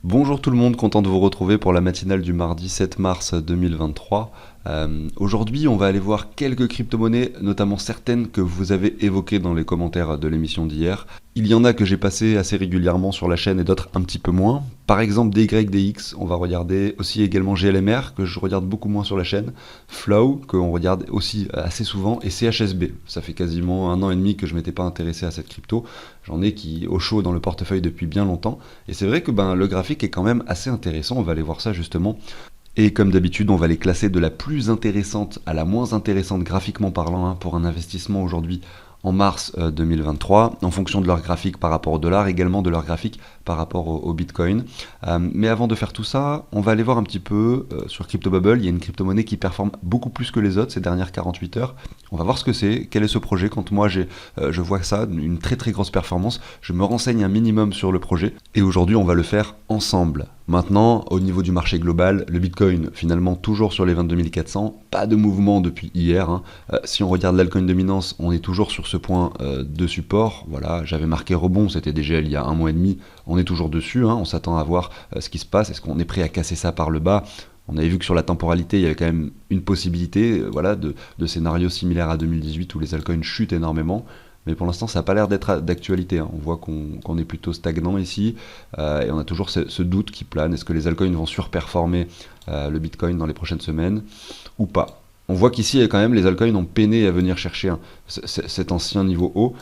Bonjour tout le monde, content de vous retrouver pour la matinale du mardi 7 mars 2023. Aujourd'hui, on va aller voir quelques crypto-monnaies, notamment certaines que vous avez évoquées dans les commentaires de l'émission d'hier. Il y en a que j'ai passé assez régulièrement sur la chaîne et d'autres un petit peu moins. Par exemple, DYDX, on va regarder aussi également GLMR, que je regarde beaucoup moins sur la chaîne. Flow, qu'on regarde aussi assez souvent, et CHSB. Ça fait quasiment 1 an et demi que je m'étais pas intéressé à cette crypto. J'en ai qui au chaud dans le portefeuille depuis bien longtemps. Et c'est vrai que le graphique est quand même assez intéressant, on va aller voir ça justement. Et comme d'habitude, on va les classer de la plus intéressante à la moins intéressante graphiquement parlant pour un investissement aujourd'hui en mars 2023, en fonction de leur graphique par rapport au dollar, également de leur graphique par rapport au Bitcoin. Mais avant de faire tout ça, on va aller voir un petit peu sur CryptoBubble. Il y a une crypto-monnaie qui performe beaucoup plus que les autres ces dernières 48 heures. On va voir ce que c'est, quel est ce projet. Quand moi je vois ça, une très très grosse performance, je me renseigne un minimum sur le projet. Et aujourd'hui, on va le faire ensemble. Maintenant, au niveau du marché global, le Bitcoin, finalement, toujours sur les 22 400, pas de mouvement depuis hier. Si on regarde l'altcoin dominance, on est toujours sur ce point de support. Voilà, j'avais marqué rebond, c'était déjà il y a 1 mois et demi. On est toujours dessus, on s'attend à voir ce qui se passe. Est-ce qu'on est prêt à casser ça par le bas ? On avait vu que sur la temporalité, il y avait quand même une possibilité de scénario similaire à 2018 où les altcoins chutent énormément. Mais pour l'instant, ça n'a pas l'air d'être d'actualité. On voit qu'on est plutôt stagnant ici. Et on a toujours ce doute qui plane. Est-ce que les altcoins vont surperformer le Bitcoin dans les prochaines semaines ou pas ? On voit qu'ici, quand même, les altcoins ont peiné à venir chercher cet ancien niveau haut.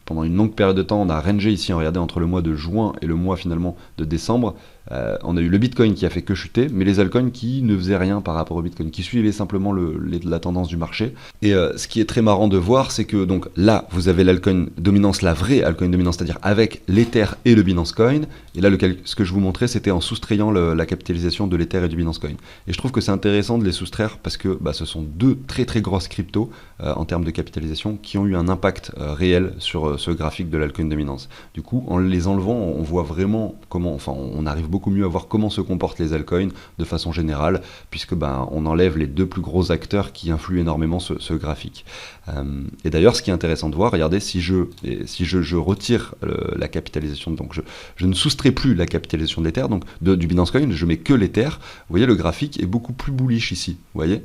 Pendant une longue période de temps, on a rangé ici, regardez, entre le mois de juin et le mois finalement de décembre. On a eu le Bitcoin qui a fait que chuter, mais les altcoins qui ne faisaient rien par rapport au Bitcoin, qui suivaient simplement la tendance du marché. Et ce qui est très marrant de voir, c'est que donc là, vous avez l'altcoin dominance, la vraie altcoin dominance, c'est-à-dire avec l'Ether et le Binance Coin. Et là, ce que je vous montrais, c'était en soustrayant la capitalisation de l'Ether et du Binance Coin. Et je trouve que c'est intéressant de les soustraire parce que ce sont deux très très grosses cryptos en termes de capitalisation qui ont eu un impact réel sur ce graphique de l'altcoin dominance. Du coup, en les enlevant, on voit vraiment on arrive beaucoup mieux à voir comment se comportent les altcoins de façon générale, puisque on enlève les deux plus gros acteurs qui influent énormément ce graphique. Et d'ailleurs, ce qui est intéressant de voir, regardez, si je retire la capitalisation, donc je ne soustrais plus la capitalisation de l'Ether, donc du Binance Coin, je mets que l'Ether, vous voyez, le graphique est beaucoup plus bullish ici, vous voyez ?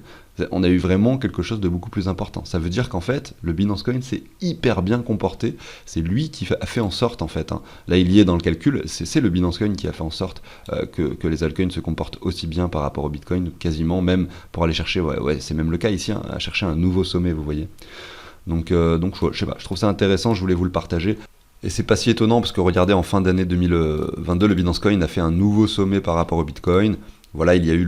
On a eu vraiment quelque chose de beaucoup plus important. Ça veut dire qu'en fait, le Binance Coin s'est hyper bien comporté. C'est lui qui a fait en sorte, en fait, là il y est dans le calcul, c'est le Binance Coin qui a fait en sorte que les altcoins se comportent aussi bien par rapport au Bitcoin, quasiment, même pour aller chercher, c'est même le cas ici, à chercher un nouveau sommet, vous voyez. Donc je sais pas, je trouve ça intéressant, je voulais vous le partager. Et c'est pas si étonnant parce que regardez, en fin d'année 2022, le Binance Coin a fait un nouveau sommet par rapport au Bitcoin. Voilà, il y a eu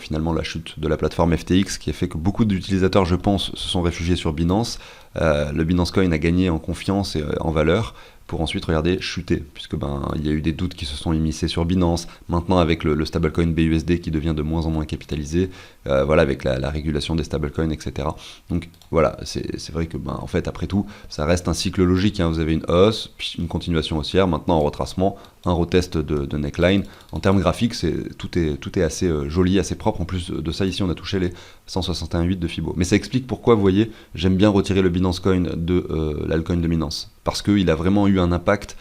finalement la chute de la plateforme FTX qui a fait que beaucoup d'utilisateurs, je pense, se sont réfugiés sur Binance. Le Binance Coin a gagné en confiance et en valeur pour ensuite, regardez, chuter, puisque il y a eu des doutes qui se sont immiscés sur Binance. Maintenant, avec le stablecoin BUSD qui devient de moins en moins capitalisé, avec la régulation des stablecoins, etc. Donc voilà, c'est vrai que en fait, après tout, ça reste un cycle logique. Vous avez une hausse, puis une continuation haussière, maintenant en retracement, un retest de neckline. En termes graphiques, tout est assez joli, assez propre. En plus de ça, ici, on a touché les 161,8 de Fibo. Mais ça explique pourquoi, vous voyez, j'aime bien retirer le Binance Coin de l'altcoin dominance. Parce qu'il a vraiment eu un impact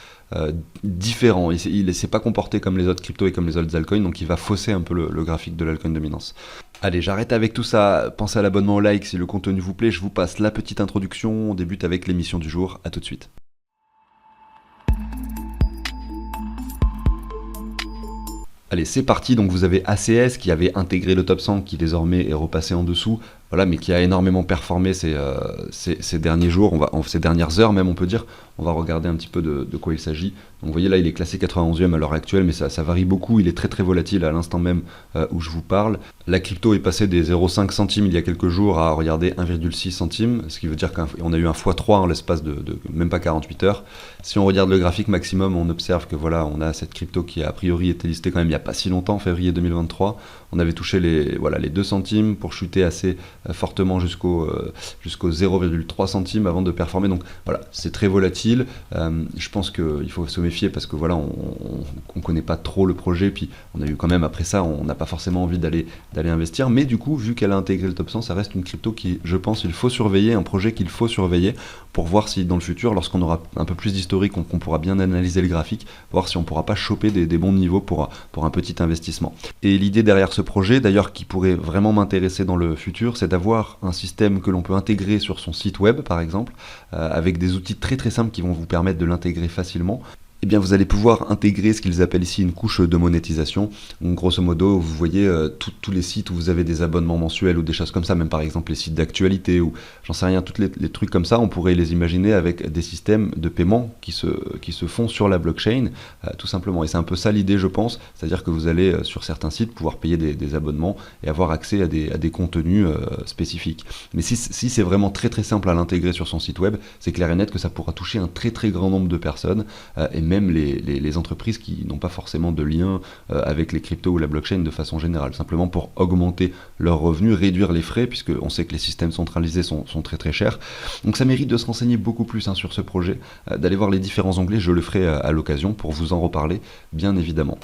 différent. Il ne s'est pas comporté comme les autres cryptos et comme les autres altcoins, donc il va fausser un peu le graphique de l'altcoin dominance. Allez, j'arrête avec tout ça. Pensez à l'abonnement, au like si le contenu vous plaît. Je vous passe la petite introduction. On débute avec l'émission du jour. À tout de suite. Allez, c'est parti. Donc vous avez ACS qui avait intégré le top 100, qui désormais est repassé en dessous, mais qui a énormément performé ces derniers jours, ces dernières heures même, on peut dire. On va regarder un petit peu de quoi il s'agit. Donc vous voyez là, il est classé 91e à l'heure actuelle, mais ça varie beaucoup. Il est très très volatile à l'instant même où je vous parle. La crypto est passée des 0,5 centimes il y a quelques jours à, regardez, 1,6 centimes, ce qui veut dire qu'on a eu un x3 en l'espace de même pas 48 heures. Si on regarde le graphique maximum, on observe que on a cette crypto qui a priori été listée quand même il n'y a pas si longtemps, février 2023. On avait touché les 2 centimes pour chuter assez fortement jusqu'au 0,3 centimes avant de performer. Donc voilà, c'est très volatile. Je pense qu'il faut se méfier parce que voilà, on connaît pas trop le projet, puis on a eu quand même après ça, on n'a pas forcément envie d'aller investir, mais du coup, vu qu'elle a intégré le top 100, ça reste une crypto qui, je pense, il faut surveiller, un projet qu'il faut surveiller pour voir si dans le futur, lorsqu'on aura un peu plus d'historique, qu'on pourra bien analyser le graphique, voir si on pourra pas choper des bons niveaux pour un petit investissement. Et l'idée derrière ce projet, d'ailleurs, qui pourrait vraiment m'intéresser dans le futur, c'est d'avoir un système que l'on peut intégrer sur son site web, par exemple, avec des outils très très simples qui vont vous permettre de l'intégrer facilement. Eh bien, vous allez pouvoir intégrer ce qu'ils appellent ici une couche de monétisation. Donc, grosso modo, vous voyez tous les sites où vous avez des abonnements mensuels ou des choses comme ça, même par exemple les sites d'actualité ou j'en sais rien, tous les trucs comme ça, on pourrait les imaginer avec des systèmes de paiement qui se font sur la blockchain, tout simplement. Et c'est un peu ça l'idée, je pense, c'est-à-dire que vous allez sur certains sites pouvoir payer des abonnements et avoir accès à des contenus spécifiques. Mais si c'est vraiment très très simple à l'intégrer sur son site web, c'est clair et net que ça pourra toucher un très très grand nombre de personnes et même les entreprises qui n'ont pas forcément de lien avec les cryptos ou la blockchain de façon générale, simplement pour augmenter leurs revenus, réduire les frais, puisqu'on sait que les systèmes centralisés sont très très chers. Donc ça mérite de se renseigner beaucoup plus sur ce projet, d'aller voir les différents onglets, je le ferai à l'occasion pour vous en reparler, bien évidemment.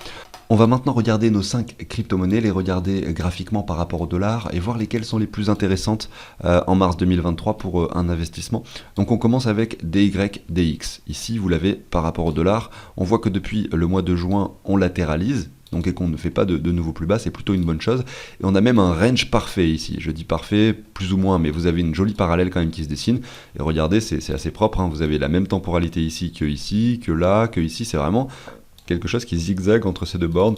On va maintenant regarder nos 5 crypto-monnaies, les regarder graphiquement par rapport au dollar et voir lesquelles sont les plus intéressantes en mars 2023 pour un investissement. Donc on commence avec DYDX. Ici, vous l'avez par rapport au dollar. On voit que depuis le mois de juin, on latéralise. Donc et qu'on ne fait pas de nouveau plus bas, c'est plutôt une bonne chose. Et on a même un range parfait ici. Je dis parfait, plus ou moins, mais vous avez une jolie parallèle quand même qui se dessine. Et regardez, c'est assez propre, hein. Vous avez la même temporalité ici, que là, que ici. C'est vraiment quelque chose qui zigzague entre ces deux bornes,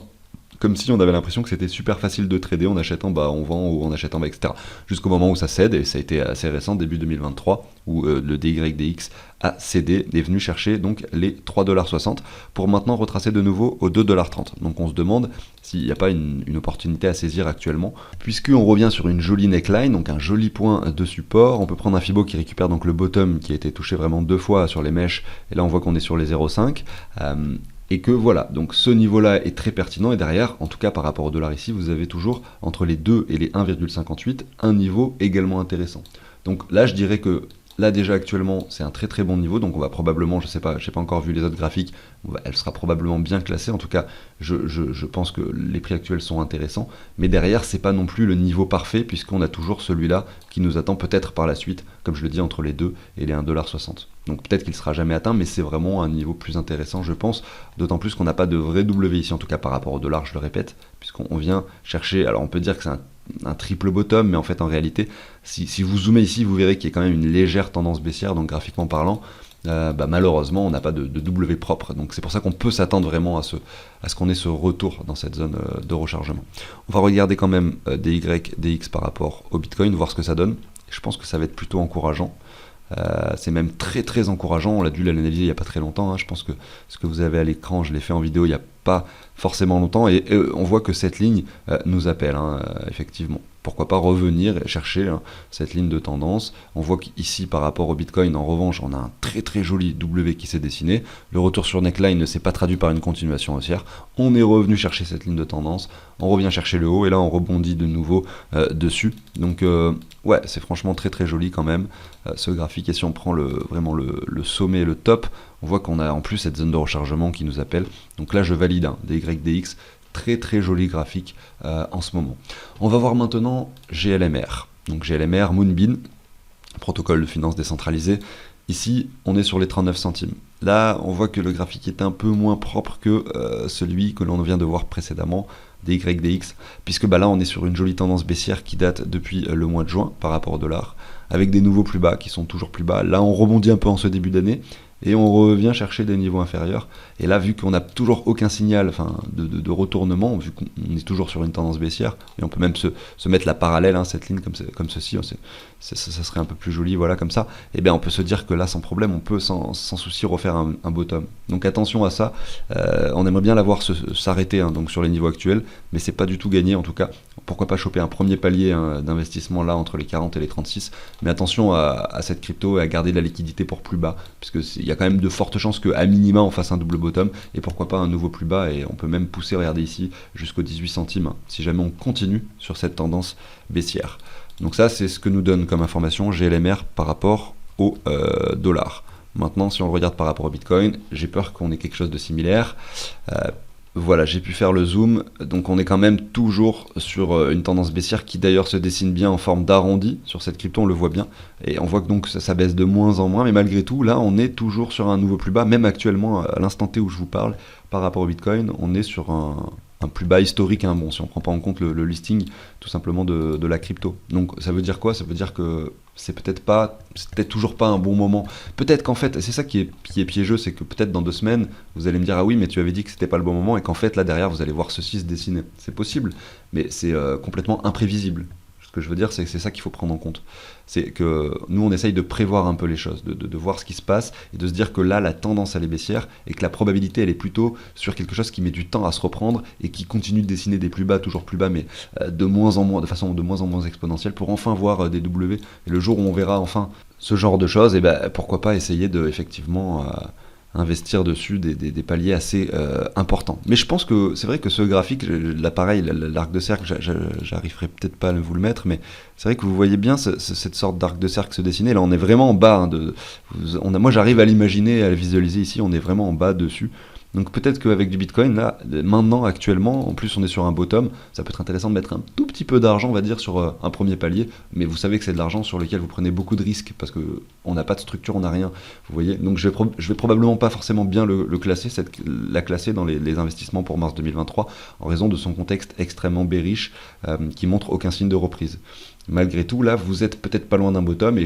comme si on avait l'impression que c'était super facile de trader, on achète en bas, on vend, ou on achète en bas, etc. Jusqu'au moment où ça cède, et ça a été assez récent, début 2023, où le DYDX a cédé, est venu chercher donc les 3,60$ pour maintenant retracer de nouveau aux 2,30$. Donc on se demande s'il n'y a pas une opportunité à saisir actuellement, puisqu'on revient sur une jolie neckline, donc un joli point de support. On peut prendre un Fibo qui récupère donc le bottom qui a été touché vraiment 2 fois sur les mèches, et là on voit qu'on est sur les 0,5$. Et que voilà, donc ce niveau-là est très pertinent, et derrière, en tout cas par rapport au dollar ici, vous avez toujours entre les 2 et les 1,58 un niveau également intéressant. Donc là, je dirais que là déjà actuellement, c'est un très très bon niveau, donc on va probablement, je sais pas encore vu les autres graphiques, elle sera probablement bien classée. En tout cas, je pense que les prix actuels sont intéressants, mais derrière, c'est pas non plus le niveau parfait, puisqu'on a toujours celui-là qui nous attend peut-être par la suite, comme je le dis, entre les 2 et les 1,60$. Donc peut-être qu'il sera jamais atteint, mais c'est vraiment un niveau plus intéressant, je pense, d'autant plus qu'on n'a pas de vrai W ici, en tout cas par rapport au dollar, je le répète, puisqu'on vient chercher, alors on peut dire que c'est un triple bottom, mais en fait en réalité, si vous zoomez ici, vous verrez qu'il y a quand même une légère tendance baissière, donc graphiquement parlant, malheureusement on n'a pas de W propre, donc c'est pour ça qu'on peut s'attendre vraiment à ce qu'on ait ce retour dans cette zone de rechargement. On va regarder quand même DYDX par rapport au Bitcoin, voir ce que ça donne. Je pense que ça va être plutôt encourageant. C'est même très très encourageant, on l'a dû l'analyser il n'y a pas très longtemps, hein. Je pense que ce que vous avez à l'écran, je l'ai fait en vidéo il n'y a pas forcément longtemps, et on voit que cette ligne nous appelle, hein, effectivement. Pourquoi pas revenir et chercher cette ligne de tendance. On voit qu'ici par rapport au Bitcoin, en revanche, on a un très très joli W qui s'est dessiné. Le retour sur neckline ne s'est pas traduit par une continuation haussière. On est revenu chercher cette ligne de tendance, on revient chercher le haut, et là on rebondit de nouveau dessus. Donc ouais, c'est franchement très très joli quand même, ce graphique. Et si on prend vraiment le sommet, le top, on voit qu'on a en plus cette zone de rechargement qui nous appelle. Donc là je valide, DYDX, très très joli graphique en ce moment. On va voir maintenant GLMR. Donc GLMR, Moonbeam, protocole de finance décentralisé. Ici, on est sur les 39 centimes. Là, on voit que le graphique est un peu moins propre que celui que l'on vient de voir précédemment, DYDX, puisque là, on est sur une jolie tendance baissière qui date depuis le mois de juin par rapport au dollar, avec des nouveaux plus bas qui sont toujours plus bas. Là, on rebondit un peu en ce début d'année, et on revient chercher des niveaux inférieurs. Et là, vu qu'on n'a toujours aucun signal de retournement, vu qu'on est toujours sur une tendance baissière, et on peut même se mettre la parallèle, cette ligne comme ceci, ça serait un peu plus joli, voilà, comme ça, et bien on peut se dire que là, sans problème, on peut sans souci refaire un bottom. Donc attention à ça, on aimerait bien la voir s'arrêter donc sur les niveaux actuels, mais c'est pas du tout gagné en tout cas. Pourquoi pas choper un premier palier d'investissement là entre les 40 et les 36, mais attention à cette crypto et à garder de la liquidité pour plus bas, puisqu'il y a quand même de fortes chances qu'à minima on fasse un double bottom, et pourquoi pas un nouveau plus bas, et on peut même pousser, regardez ici, jusqu'aux 18 centimes, si jamais on continue sur cette tendance baissière. Donc ça, c'est ce que nous donne comme information GLMR par rapport au dollar. Maintenant, si on le regarde par rapport au Bitcoin, j'ai peur qu'on ait quelque chose de similaire. Voilà, j'ai pu faire le zoom, donc on est quand même toujours sur une tendance baissière qui d'ailleurs se dessine bien en forme d'arrondi. Sur cette crypto, on le voit bien, et on voit que donc ça baisse de moins en moins, mais malgré tout, là, on est toujours sur un nouveau plus bas, même actuellement, à l'instant T où je vous parle, par rapport au Bitcoin, on est sur un plus bas historique, hein, bon, si on prend pas en compte le listing tout simplement de la crypto. Donc ça veut dire quoi? Ça veut dire que c'est peut-être toujours pas un bon moment. Peut-être qu'en fait, c'est ça qui est piégeux, c'est que peut-être dans 2 semaines, vous allez me dire ah oui, mais tu avais dit que c'était pas le bon moment, et qu'en fait là derrière vous allez voir ceci se dessiner. C'est possible, mais c'est complètement imprévisible. Ce que je veux dire, c'est que c'est ça qu'il faut prendre en compte. C'est que nous, on essaye de prévoir un peu les choses, de voir ce qui se passe, et de se dire que là, la tendance, elle est baissière, et que la probabilité, elle est plutôt sur quelque chose qui met du temps à se reprendre, et qui continue de dessiner des plus bas, toujours plus bas, mais de moins en moins, de façon de moins en moins exponentielle, pour enfin voir des W. Et le jour où on verra enfin ce genre de choses, et ben pourquoi pas essayer de, effectivement, investir dessus des paliers assez importants. Mais je pense que c'est vrai que ce graphique, l'appareil, l'arc de cercle, j'arriverai peut-être pas à vous le mettre, mais c'est vrai que vous voyez bien cette sorte d'arc de cercle se dessiner. Là, on est vraiment en bas. Hein, moi, j'arrive à l'imaginer, à le visualiser ici. On est vraiment en bas dessus. Donc peut-être qu'avec du Bitcoin, là, maintenant, actuellement, en plus on est sur un bottom, ça peut être intéressant de mettre un tout petit peu d'argent, on va dire, sur un premier palier, mais vous savez que c'est de l'argent sur lequel vous prenez beaucoup de risques, parce qu'on n'a pas de structure, on n'a rien, vous voyez. Donc je vais probablement pas forcément bien le classer, la classer dans les investissements pour mars 2023, en raison de son contexte extrêmement bearish, qui montre aucun signe de reprise. Malgré tout, là, vous êtes peut-être pas loin d'un bottom, et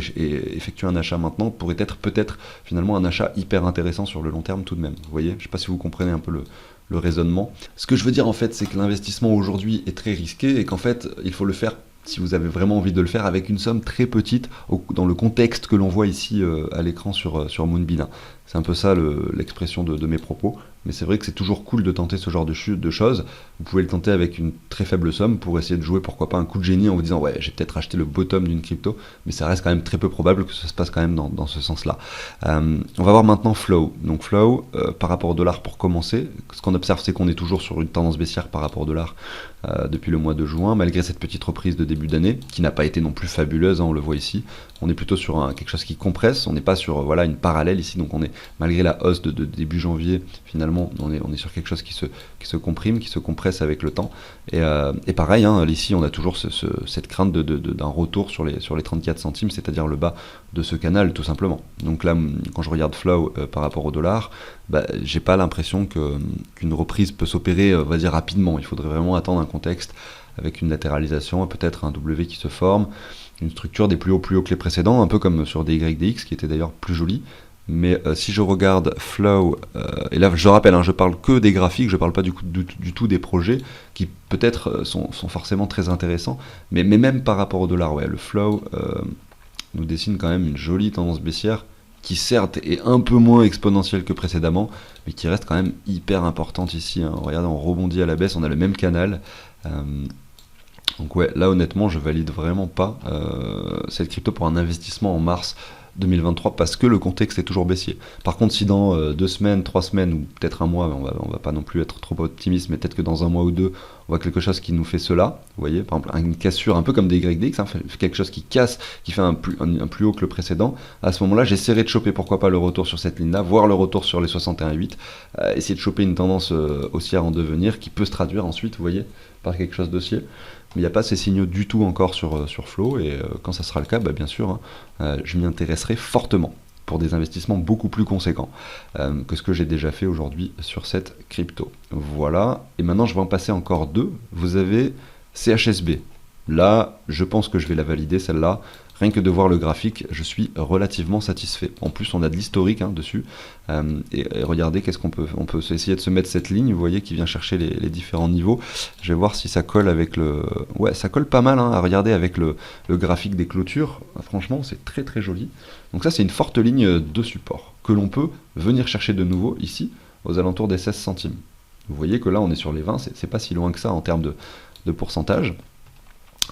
effectuer un achat maintenant pourrait être peut-être finalement un achat hyper intéressant sur le long terme tout de même. Vous voyez, je sais pas si vous comprenez un peu le raisonnement. Ce que je veux dire en fait, c'est que l'investissement aujourd'hui est très risqué, et qu'en fait, il faut le faire si vous avez vraiment envie de le faire avec une somme très petite dans le contexte que l'on voit ici à l'écran sur Moonbeam. C'est un peu ça l'expression de mes propos. Mais c'est vrai que c'est toujours cool de tenter ce genre de choses. Vous pouvez le tenter avec une très faible somme pour essayer de jouer, pourquoi pas, un coup de génie en vous disant ouais, j'ai peut-être acheté le bottom d'une crypto, mais ça reste quand même très peu probable que ça se passe quand même dans ce sens-là. On va voir maintenant Flow. Donc Flow, par rapport au dollar pour commencer, ce qu'on observe, c'est qu'on est toujours sur une tendance baissière par rapport au dollar depuis le mois de juin, malgré cette petite reprise de début d'année, qui n'a pas été non plus fabuleuse, hein, on le voit ici. On est plutôt sur quelque chose qui compresse, on n'est pas sur une parallèle ici, donc on est, malgré la hausse de début janvier, finalement, on est sur quelque chose qui se comprime, qui se compresse avec le temps. Et pareil, hein, ici, on a toujours cette crainte d'un retour sur les 34 centimes, c'est-à-dire le bas de ce canal, tout simplement. Donc là, quand je regarde Flow par rapport au dollar, j'ai pas l'impression qu'une reprise peut s'opérer, on va dire, rapidement. Il faudrait vraiment attendre un contexte avec une latéralisation, peut-être un W qui se forme, une structure des plus hauts que les précédents, un peu comme sur des YDX, qui était d'ailleurs plus joli. Mais si je regarde Flow, et là je rappelle, hein, je parle que des graphiques, je parle pas du tout des projets, qui peut-être sont forcément très intéressants, mais même par rapport au dollar, ouais, le Flow nous dessine quand même une jolie tendance baissière, qui certes est un peu moins exponentielle que précédemment, mais qui reste quand même hyper importante ici, hein. Regardez, on rebondit à la baisse, on a le même canal. Donc ouais, là honnêtement, je valide vraiment pas cette crypto pour un investissement en mars 2023, parce que le contexte est toujours baissier. Par contre, si dans 2 semaines, 3 semaines, ou peut-être un mois, on va pas non plus être trop optimiste, mais peut-être que dans un mois ou deux, on voit quelque chose qui nous fait cela, vous voyez, par exemple une cassure, un peu comme des YDX, hein, quelque chose qui casse, qui fait un plus haut que le précédent. À ce moment-là, j'essaierai de choper, pourquoi pas, le retour sur cette ligne-là, voire le retour sur les 61,8, essayer de choper une tendance haussière en devenir, qui peut se traduire ensuite, vous voyez, par quelque chose d'haussier. Mais il n'y a pas ces signaux du tout encore sur Flow, et quand ça sera le cas, bien sûr, hein, je m'y intéresserai fortement pour des investissements beaucoup plus conséquents que ce que j'ai déjà fait aujourd'hui sur cette crypto. Voilà, et maintenant je vais en passer encore deux. Vous avez CHSB. Là, je pense que je vais la valider, celle-là. Rien que de voir le graphique, je suis relativement satisfait. En plus, on a de l'historique dessus. Et regardez, on peut essayer de se mettre cette ligne, vous voyez, qui vient chercher les différents niveaux. Je vais voir si ça colle avec le... Ouais, ça colle pas mal, hein, à regarder avec le graphique des clôtures. Franchement, c'est très très joli. Donc ça, c'est une forte ligne de support que l'on peut venir chercher de nouveau ici, aux alentours des 16 centimes. Vous voyez que là, on est sur les 20, c'est pas si loin que ça en termes de pourcentage.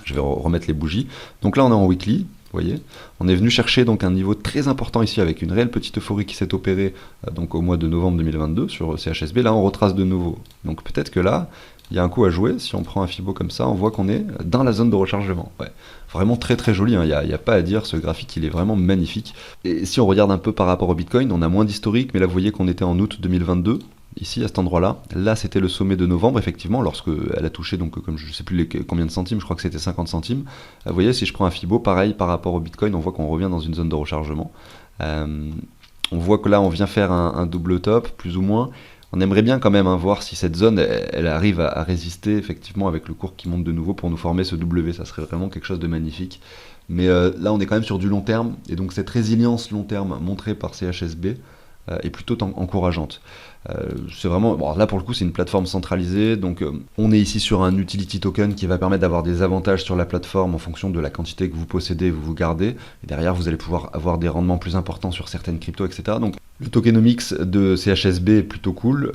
Je vais remettre les bougies. Donc là, on est en weekly, vous voyez. On est venu chercher donc un niveau très important ici, avec une réelle petite euphorie qui s'est opérée donc au mois de novembre 2022 sur CHSB. Là, on retrace de nouveau. Donc peut-être que là, il y a un coup à jouer. Si on prend un Fibo comme ça, on voit qu'on est dans la zone de rechargement. Ouais. Vraiment très très joli, hein. Il y a pas à dire, ce graphique il est vraiment magnifique. Et si on regarde un peu par rapport au Bitcoin, on a moins d'historique, mais là vous voyez qu'on était en août 2022. Ici, à cet endroit-là, là c'était le sommet de novembre, effectivement, lorsque elle a touché, donc comme je ne sais plus combien de centimes, je crois que c'était 50 centimes. Vous voyez, si je prends un Fibo, pareil par rapport au Bitcoin, on voit qu'on revient dans une zone de rechargement. On voit que là, on vient faire un double top, plus ou moins. On aimerait bien quand même, hein, voir si cette zone, elle arrive à résister, effectivement, avec le cours qui monte de nouveau pour nous former ce W. Ça serait vraiment quelque chose de magnifique. Mais là, on est quand même sur du long terme, et donc cette résilience long terme montrée par CHSB est plutôt encourageante. C'est vraiment, bon, là pour le coup c'est une plateforme centralisée, donc on est ici sur un utility token qui va permettre d'avoir des avantages sur la plateforme en fonction de la quantité que vous possédez et vous gardez, et derrière vous allez pouvoir avoir des rendements plus importants sur certaines cryptos, etc. Donc le tokenomics de CHSB est plutôt cool.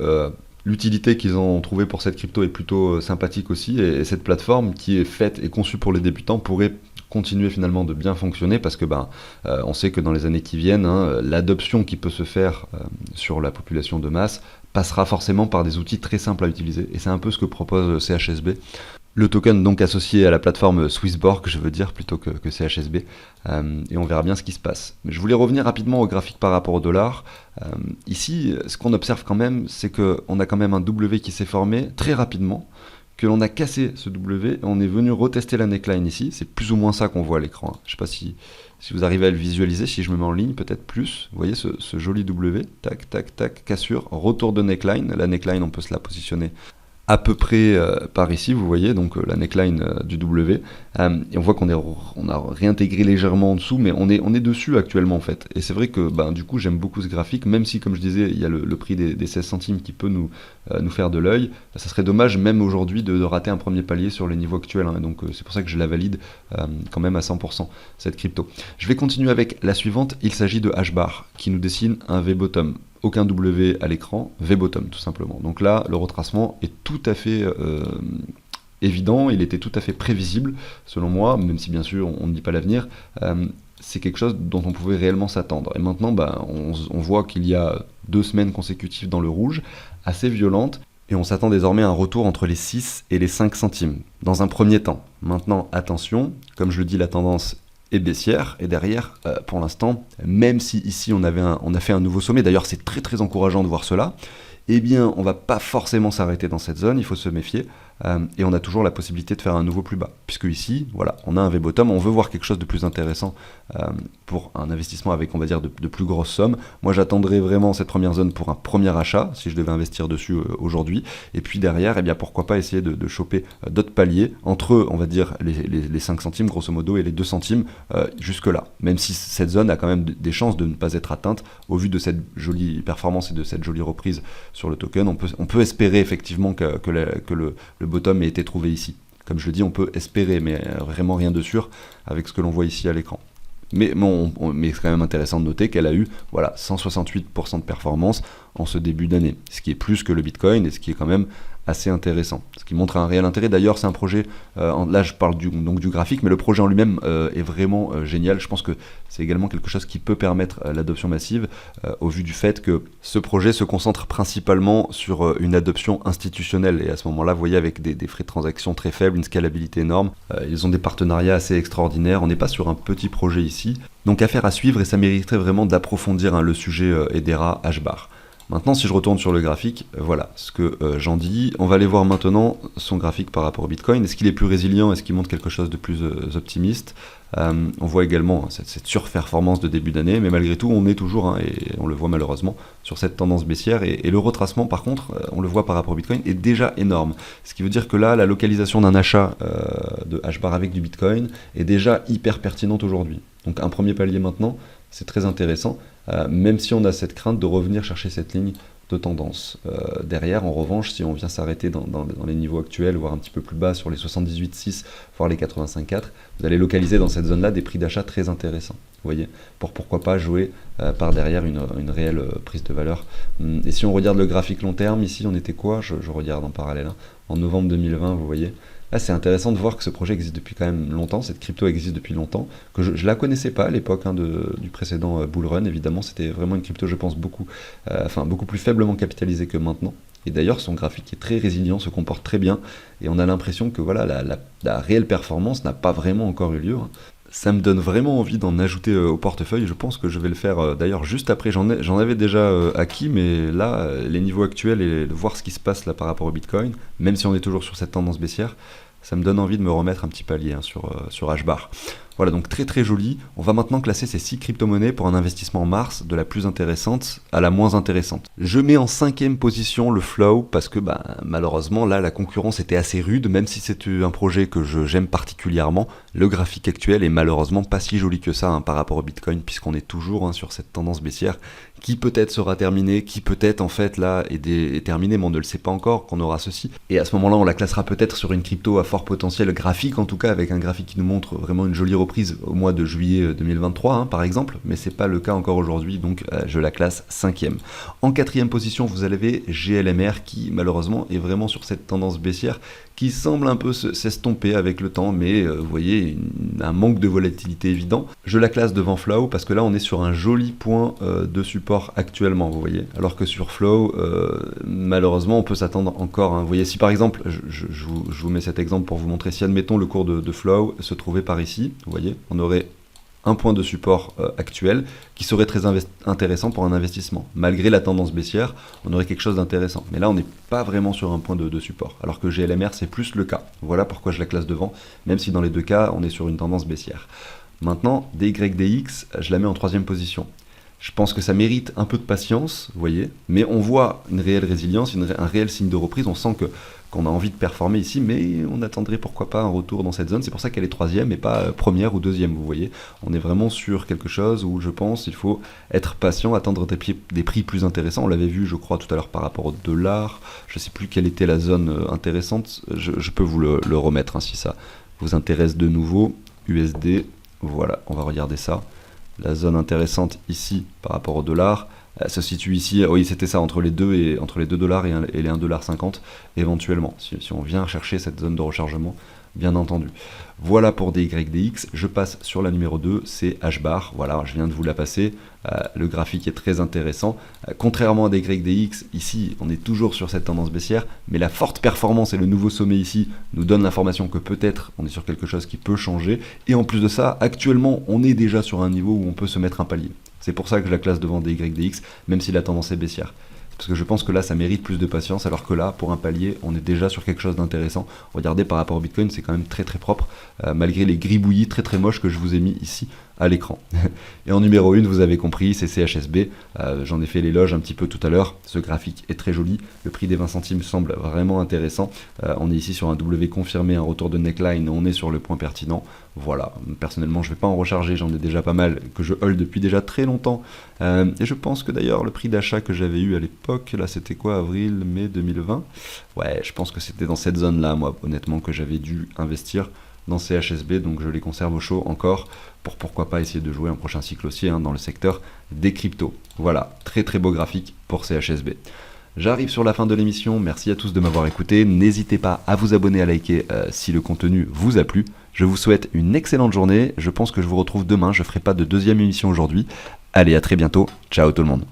L'utilité qu'ils ont trouvée pour cette crypto est plutôt sympathique aussi, et cette plateforme qui est faite et conçue pour les débutants pourrait continuer finalement de bien fonctionner, parce que on sait que dans les années qui viennent, hein, l'adoption qui peut se faire sur la population de masse passera forcément par des outils très simples à utiliser, et c'est un peu ce que propose CHSB. Le token donc associé à la plateforme Swissborg, je veux dire, plutôt que CHSB, et on verra bien ce qui se passe. Mais je voulais revenir rapidement au graphique par rapport au dollar. Ici, ce qu'on observe quand même, c'est qu'on a quand même un W qui s'est formé très rapidement, que l'on a cassé ce W, et on est venu retester la neckline ici. C'est plus ou moins ça qu'on voit à l'écran, hein. Je ne sais pas si vous arrivez à le visualiser, si je me mets en ligne, peut-être plus. Vous voyez ce joli W, tac, tac, tac, cassure, retour de neckline. La neckline, on peut se la positionner à peu près par ici, vous voyez, donc la neckline du W. Et on voit qu'on a réintégré légèrement en dessous, mais on est dessus actuellement en fait. Et c'est vrai que du coup j'aime beaucoup ce graphique, même si comme je disais, il y a le prix des 16 centimes qui peut nous faire de l'œil. Ça serait dommage même aujourd'hui de rater un premier palier sur les niveaux actuels, hein. Donc c'est pour ça que je la valide quand même à 100%, cette crypto. Je vais continuer avec la suivante. Il s'agit de HBAR, qui nous dessine un V-bottom. Aucun W à l'écran, V-bottom tout simplement. Donc là, le retracement est tout à fait évident, il était tout à fait prévisible, selon moi, même si bien sûr on ne dit pas l'avenir. C'est quelque chose dont on pouvait réellement s'attendre. Et maintenant, on voit qu'il y a 2 semaines consécutives dans le rouge, assez violentes, et on s'attend désormais à un retour entre les 6 et les 5 centimes, dans un premier temps. Maintenant, attention, comme je le dis, la tendance et baissière, et derrière, pour l'instant, même si ici on a fait un nouveau sommet, d'ailleurs c'est très très encourageant de voir cela, eh bien on va pas forcément s'arrêter dans cette zone, il faut se méfier, et on a toujours la possibilité de faire un nouveau plus bas, puisque ici, voilà, on a un V-bottom, on veut voir quelque chose de plus intéressant pour un investissement avec, on va dire, de plus grosses sommes. Moi j'attendrai vraiment cette première zone pour un premier achat, si je devais investir dessus aujourd'hui, et puis derrière, eh bien pourquoi pas essayer de choper d'autres paliers, entre, on va dire, les 5 centimes grosso modo, et les 2 centimes jusque là, même si cette zone a quand même des chances de ne pas être atteinte, au vu de cette jolie performance et de cette jolie reprise sur le token. On peut espérer effectivement que le bottom ait été trouvé ici. Comme je le dis, on peut espérer, mais vraiment rien de sûr avec ce que l'on voit ici à l'écran. Mais c'est quand même intéressant de noter qu'elle a eu 168% de performance en ce début d'année, ce qui est plus que le Bitcoin, et ce qui est quand même assez intéressant, ce qui montre un réel intérêt. D'ailleurs, c'est un projet, là je parle du graphique, mais le projet en lui-même est vraiment génial. Je pense que c'est également quelque chose qui peut permettre l'adoption massive, au vu du fait que ce projet se concentre principalement sur une adoption institutionnelle, et à ce moment-là, vous voyez, avec des frais de transaction très faibles, une scalabilité énorme, ils ont des partenariats assez extraordinaires. On n'est pas sur un petit projet ici, donc affaire à suivre, et ça mériterait vraiment d'approfondir le sujet Hedera HBAR. Maintenant, si je retourne sur le graphique, voilà ce que j'en dis. On va aller voir maintenant son graphique par rapport au Bitcoin. Est-ce qu'il est plus résilient? Est-ce qu'il montre quelque chose de plus optimiste? On voit également cette surperformance de début d'année, mais malgré tout, on est toujours, et on le voit malheureusement, sur cette tendance baissière. Et le retracement, par contre, on le voit par rapport au Bitcoin, est déjà énorme. Ce qui veut dire que là, la localisation d'un achat de HBAR avec du Bitcoin est déjà hyper pertinente aujourd'hui. Donc un premier palier maintenant, c'est très intéressant, même si on a cette crainte de revenir chercher cette ligne de tendance. Derrière, en revanche, si on vient s'arrêter dans les niveaux actuels, voire un petit peu plus bas sur les 78,6, voire les 85,4, vous allez localiser dans cette zone-là des prix d'achat très intéressants. Vous voyez, pourquoi pas jouer par derrière une réelle prise de valeur. Et si on regarde le graphique long terme, ici on était quoi? Je regarde en parallèle, hein. En novembre 2020, vous voyez. Là, c'est intéressant de voir que ce projet existe depuis quand même longtemps, cette crypto existe depuis longtemps, que je la connaissais pas à l'époque du précédent bull run. Évidemment, c'était vraiment une crypto, je pense, beaucoup plus faiblement capitalisée que maintenant. Et d'ailleurs, son graphique est très résilient, se comporte très bien, et on a l'impression que voilà, la réelle performance n'a pas vraiment encore eu lieu, hein. Ça me donne vraiment envie d'en ajouter au portefeuille. Je pense que je vais le faire d'ailleurs juste après. J'en avais déjà acquis, mais là, les niveaux actuels et de voir ce qui se passe là par rapport au Bitcoin, même si on est toujours sur cette tendance baissière, ça me donne envie de me remettre un petit palier hein, sur HBAR. Voilà, donc très très joli. On va maintenant classer ces 6 crypto-monnaies pour un investissement en mars, de la plus intéressante à la moins intéressante. Je mets en 5e position le Flow, parce que malheureusement, là, la concurrence était assez rude, même si c'est un projet que j'aime particulièrement. Le graphique actuel est malheureusement pas si joli que ça hein, par rapport au Bitcoin, puisqu'on est toujours hein, sur cette tendance baissière, qui peut-être sera terminée, qui peut-être en fait là est terminée, mais on ne le sait pas encore, qu'on aura ceci. Et à ce moment-là, on la classera peut-être sur une crypto à fort potentiel graphique, en tout cas avec un graphique qui nous montre vraiment une jolie reprise au mois de juillet 2023 hein, par exemple, mais c'est pas le cas encore aujourd'hui, donc je la classe 5e. En 4e position, vous avez GLMR qui malheureusement est vraiment sur cette tendance baissière qui semble un peu s'estomper avec le temps, mais vous voyez, un manque de volatilité évident. Je la classe devant Flow parce que là on est sur un joli point de support actuellement, vous voyez, alors que sur Flow, malheureusement on peut s'attendre encore, hein. Vous voyez, si par exemple, je vous mets cet exemple pour vous montrer, si admettons le cours de Flow se trouvait par ici, vous voyez, on aurait un point de support actuel qui serait très intéressant pour un investissement. Malgré la tendance baissière, on aurait quelque chose d'intéressant. Mais là, on n'est pas vraiment sur un point de support, alors que GLMR, c'est plus le cas. Voilà pourquoi je la classe devant, même si dans les deux cas, on est sur une tendance baissière. Maintenant, DYDX, je la mets en 3e position. Je pense que ça mérite un peu de patience, vous voyez, mais on voit une réelle résilience, un réel signe de reprise, on sent qu'on a envie de performer ici, mais on attendrait pourquoi pas un retour dans cette zone, c'est pour ça qu'elle est 3e et pas 1re ou 2e, vous voyez. On est vraiment sur quelque chose où je pense qu'il faut être patient, attendre des prix plus intéressants, on l'avait vu je crois tout à l'heure par rapport au dollar, je sais plus quelle était la zone intéressante, je peux vous le remettre hein, si ça vous intéresse de nouveau, USD, voilà, on va regarder ça. La zone intéressante ici par rapport au dollar se situe ici, oui c'était ça, entre les 2 dollars et les 1,50$ éventuellement, si on vient chercher cette zone de rechargement, bien entendu. Voilà pour DYDX, je passe sur la numéro 2, c'est HBAR, voilà, je viens de vous la passer, le graphique est très intéressant. Contrairement à DYDX, ici on est toujours sur cette tendance baissière, mais la forte performance et le nouveau sommet ici nous donnent l'information que peut-être on est sur quelque chose qui peut changer, et en plus de ça, actuellement on est déjà sur un niveau où on peut se mettre un palier. C'est pour ça que je la classe devant DYDX, même si la tendance est baissière. Parce que je pense que là, ça mérite plus de patience, alors que là, pour un palier, on est déjà sur quelque chose d'intéressant. Regardez, par rapport au Bitcoin, c'est quand même très très propre, malgré les gribouillis très très moches que je vous ai mis ici à l'écran. Et en numéro 1, vous avez compris, c'est CHSB. J'en ai fait l'éloge un petit peu tout à l'heure. Ce graphique est très joli. Le prix des 20 centimes semble vraiment intéressant. On est ici sur un W confirmé, un retour de neckline. On est sur le point pertinent. Voilà. Personnellement, je ne vais pas en recharger. J'en ai déjà pas mal que je hold depuis déjà très longtemps. Et je pense que d'ailleurs, le prix d'achat que j'avais eu à l'époque, là, c'était quoi, avril, mai 2020 ? Ouais, je pense que c'était dans cette zone-là, moi, honnêtement, que j'avais dû investir dans CHSB, donc je les conserve au chaud encore pour pourquoi pas essayer de jouer un prochain cycle aussi hein, dans le secteur des cryptos. Voilà, très très beau graphique pour CHSB. J'arrive sur la fin de l'émission, merci à tous de m'avoir écouté, n'hésitez pas à vous abonner, à liker si le contenu vous a plu. Je vous souhaite une excellente journée, je pense que je vous retrouve demain, je ne ferai pas de deuxième émission aujourd'hui. Allez, à très bientôt, ciao tout le monde.